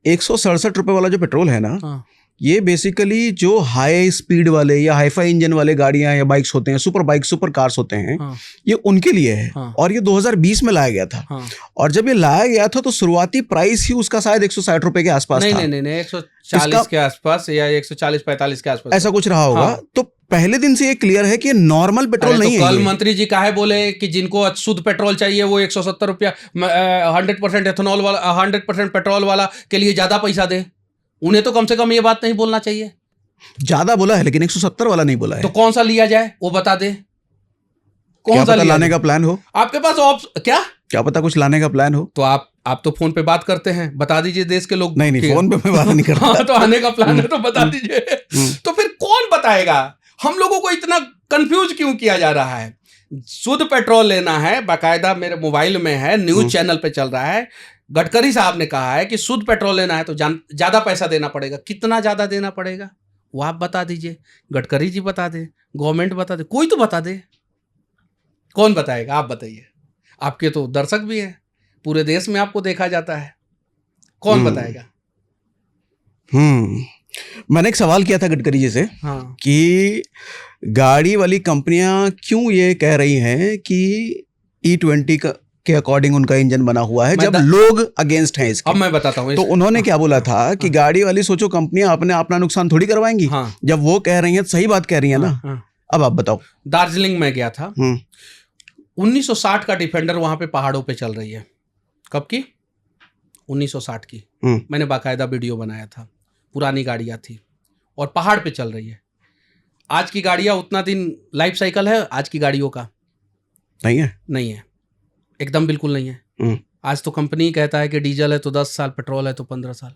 ₹167 वाला जो पेट्रोल है ना, हाँ। ये बेसिकली जो हाई स्पीड वाले या हाईफाई इंजन वाले गाड़ियां या बाइक्स होते हैं, सुपर बाइक, सुपर कार्स होते हैं, हाँ। ये उनके लिए है। हाँ। और ये 2020 में लाया गया था। हाँ। और जब ये लाया गया था तो शुरुआती प्राइस ही उसका शायद ₹160 के आसपास था। नहीं 140 के आसपास या 140-45 के आसपास ऐसा कुछ रहा होगा। हाँ। तो पहले दिन से ये क्लियर है कि ये नॉर्मल पेट्रोल नहीं तो है। कल ये मंत्री जी काहे बोले कि जिनको शुद्ध पेट्रोल चाहिए वो ₹170 100% एथेनॉल वाला 100% पेट्रोल वाला के लिए ज्यादा पैसा दे। उन्हें तो कम से कम ये बात नहीं बोलना चाहिए। ज्यादा बोला है लेकिन 170 वाला नहीं बोला है। तो कौन सा लिया जाए वो बता दे। कौन सा लाने का प्लान हो आपके पास क्या पता कुछ लाने का प्लान हो। तो आप तो फोन पे बात करते हैं, बता दीजिए देश के लोग। नहीं फोन पे मैं बात नहीं करता। हाँ, तो आने का प्लान है तो बता दीजिए। तो फिर कौन बताएगा? हम लोगों को इतना कंफ्यूज क्यों किया जा रहा है? शुद्ध पेट्रोल लेना है, बाकायदा मेरे मोबाइल में है, न्यूज चैनल पे चल रहा है। गडकरी साहब ने कहा है कि शुद्ध पेट्रोल लेना है तो ज्यादा पैसा देना पड़ेगा। कितना ज्यादा देना पड़ेगा वो आप बता दीजिए, गडकरी जी बता दे, गवर्नमेंट बता दे, कोई तो बता दे। कौन बताएगा? आप बताइए। आपके तो दर्शक भी हैं, पूरे देश में आपको देखा जाता है, कौन बताएगा? मैंने एक सवाल किया था गडकरी जी से। हाँ। कि गाड़ी वाली कंपनियां क्यों ये कह रही हैं कि E20 के अकॉर्डिंग उनका इंजन बना हुआ है जब लोग अगेंस्ट हैं इसके। अब मैं बताता हूँ। तो उन्होंने क्या बोला था कि गाड़ी वाली सोचो कंपनियां अपना नुकसान थोड़ी करवाएंगी। हाँ। जब वो कह रही हैं तो सही बात कह रही है ना। अब आप बताओ। दार्जिलिंग में गया था, 1960 का डिफेंडर वहां पे पहाड़ों पे चल रही है। कब की? 1960 की। मैंने बाकायदा वीडियो बनाया था। पुरानी गाड़ियां थी और पहाड़ पे चल रही है। आज की गाड़ियां उतना दिन लाइफ साइकिल है आज की गाड़ियों का नहीं है, एकदम बिल्कुल नहीं है। आज तो कंपनी कहता है कि डीजल है तो 10 साल, पेट्रोल है तो 15 साल।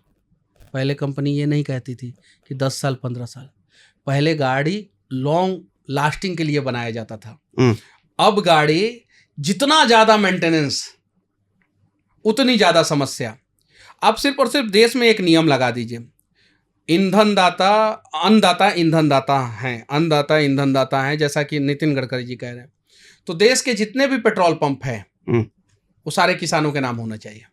पहले कंपनी ये नहीं कहती थी कि 10 साल 15 साल। पहले गाड़ी लॉन्ग लास्टिंग के लिए बनाया जाता था। अब गाड़ी जितना ज्यादा मेंटेनेंस उतनी ज्यादा समस्या। अब सिर्फ और सिर्फ देश में एक नियम लगा दीजिए, ईंधनदाता अन्नदाता ईंधनदाता हैं, अन्नदाता ईंधनदाता हैं, जैसा कि नितिन गडकरी जी कह रहे हैं। तो देश के जितने भी पेट्रोल पंप हैं वो सारे किसानों के नाम होना चाहिए,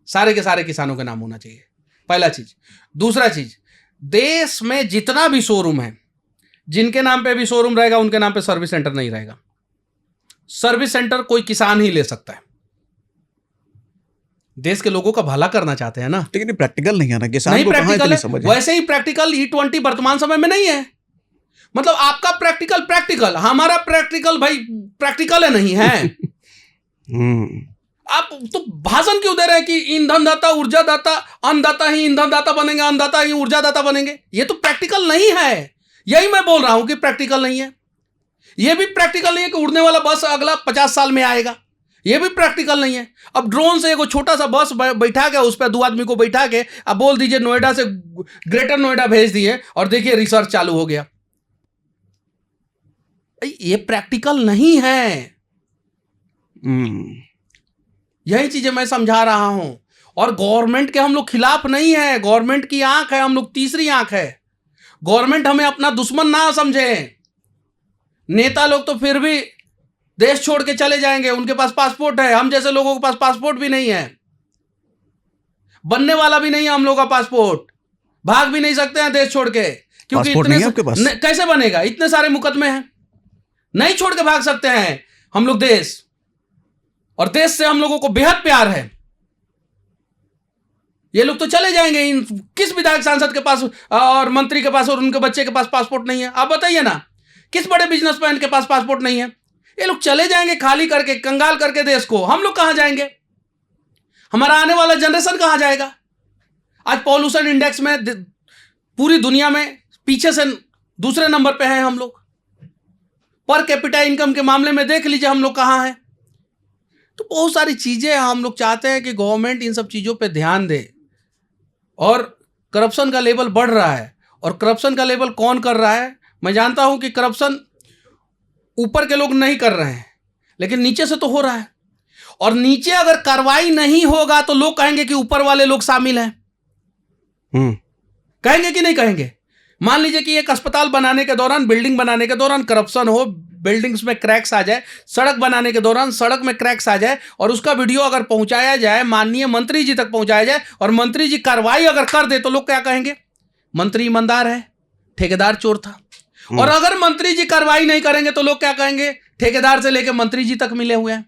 सारे के सारे किसानों के नाम होना चाहिए, पहला चीज। दूसरा चीज, देश में जितना भी शोरूम है, जिनके नाम पे भी शोरूम रहेगा उनके नाम पे सर्विस सेंटर नहीं रहेगा। सर्विस सेंटर कोई किसान ही ले सकता है। देश के लोगों का भला करना चाहते हैं ना। लेकिन ये प्रैक्टिकल नहीं है ना, किसान नहीं को कहां प्रैक्टिकल इतनी है। समझ है। वैसे ही प्रैक्टिकल E20 वर्तमान समय में नहीं है। मतलब आपका प्रैक्टिकल, हमारा प्रैक्टिकल भाई प्रैक्टिकल है नहीं है। आप तो भाषण क्यों दे रहे हैं कि ईंधनदाता ऊर्जादाता, अन्नदाता ही ईंधनदाता बनेंगे, अन्नदाता ही ऊर्जादाता बनेंगे। ये तो प्रैक्टिकल नहीं है। यही मैं बोल रहा हूं कि प्रैक्टिकल नहीं है। ये भी प्रैक्टिकल नहीं है कि उड़ने वाला बस अगला 50 साल में आएगा। ये भी प्रैक्टिकल नहीं है। अब ड्रोन से एक छोटा सा बस बैठा के उस पर 2 आदमी को बैठा के अब बोल दीजिए नोएडा से ग्रेटर नोएडा भेज दिए और देखिए रिसर्च चालू हो गया। ये प्रैक्टिकल नहीं है। यही चीजें मैं समझा रहा हूं। और गवर्नमेंट के हम लोग खिलाफ नहीं है, गवर्नमेंट की आंख है, हम लोग तीसरी आंख है। गवर्नमेंट हमें अपना दुश्मन ना समझे। नेता लोग तो फिर भी देश छोड़ के चले जाएंगे, उनके पास पासपोर्ट है। हम जैसे लोगों के पास पासपोर्ट भी नहीं है, बनने वाला भी नहीं है हम लोग का पासपोर्ट। भाग भी नहीं सकते हैं देश छोड़ के, क्योंकि इतने नहीं आपके पास? कैसे बनेगा? इतने सारे मुकदमे हैं, नहीं छोड़ के भाग सकते हैं हम लोग देश। और देश से हम लोगों को बेहद प्यार है। ये लोग तो चले जाएंगे। किस विधायक सांसद के पास और मंत्री के पास और उनके बच्चे के पास पासपोर्ट नहीं है? आप बताइए ना, किस बड़े बिजनेसमैन के पास पासपोर्ट नहीं है? ये लोग चले जाएंगे खाली करके, कंगाल करके देश को। हम लोग कहां जाएंगे? हमारा आने वाला जनरेशन कहां जाएगा? आज पॉल्यूशन इंडेक्स में पूरी दुनिया में पीछे से दूसरे नंबर पे हैं हम लोग। पर कैपिटा इनकम के मामले में देख लीजिए हम लोग कहां हैं। तो बहुत सारी चीजें हम लोग चाहते हैं कि गवर्नमेंट इन सब चीजों पे ध्यान दे। और करप्शन का लेवल बढ़ रहा है। और करप्शन का लेवल कौन कर रहा है? मैं जानता हूं कि करप्शन ऊपर के लोग नहीं कर रहे हैं, लेकिन नीचे से तो हो रहा है। और नीचे अगर कार्रवाई नहीं होगा तो लोग कहेंगे कि ऊपर वाले लोग शामिल हैं। कहेंगे कि नहीं कहेंगे? मान लीजिए कि एक अस्पताल बनाने के दौरान, बिल्डिंग बनाने के दौरान करप्शन हो, बिल्डिंग्स में क्रैक्स आ जाए, सड़क बनाने के दौरान सड़क में क्रैक्स आ जाए और उसका वीडियो अगर पहुंचाया जाए, माननीय मंत्री जी तक पहुंचाया जाए और मंत्री जी कार्रवाई अगर कर दे, तो लोग क्या कहेंगे? मंत्री ईमानदार है, ठेकेदार चोर था। और अगर मंत्री जी कार्रवाई नहीं करेंगे तो लोग क्या कहेंगे? ठेकेदार से लेकर मंत्री जी तक मिले हुए हैं।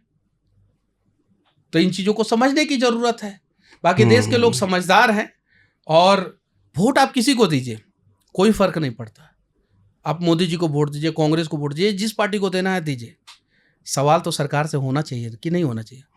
तो इन चीजों को समझने की जरूरत है। बाकी देश के लोग समझदार हैं और वोट आप किसी को दीजिए, कोई फर्क नहीं पड़ता। आप मोदी जी को वोट दीजिए, कांग्रेस को वोट दीजिए, जिस पार्टी को देना है दीजिए। सवाल तो सरकार से होना चाहिए कि नहीं होना चाहिए।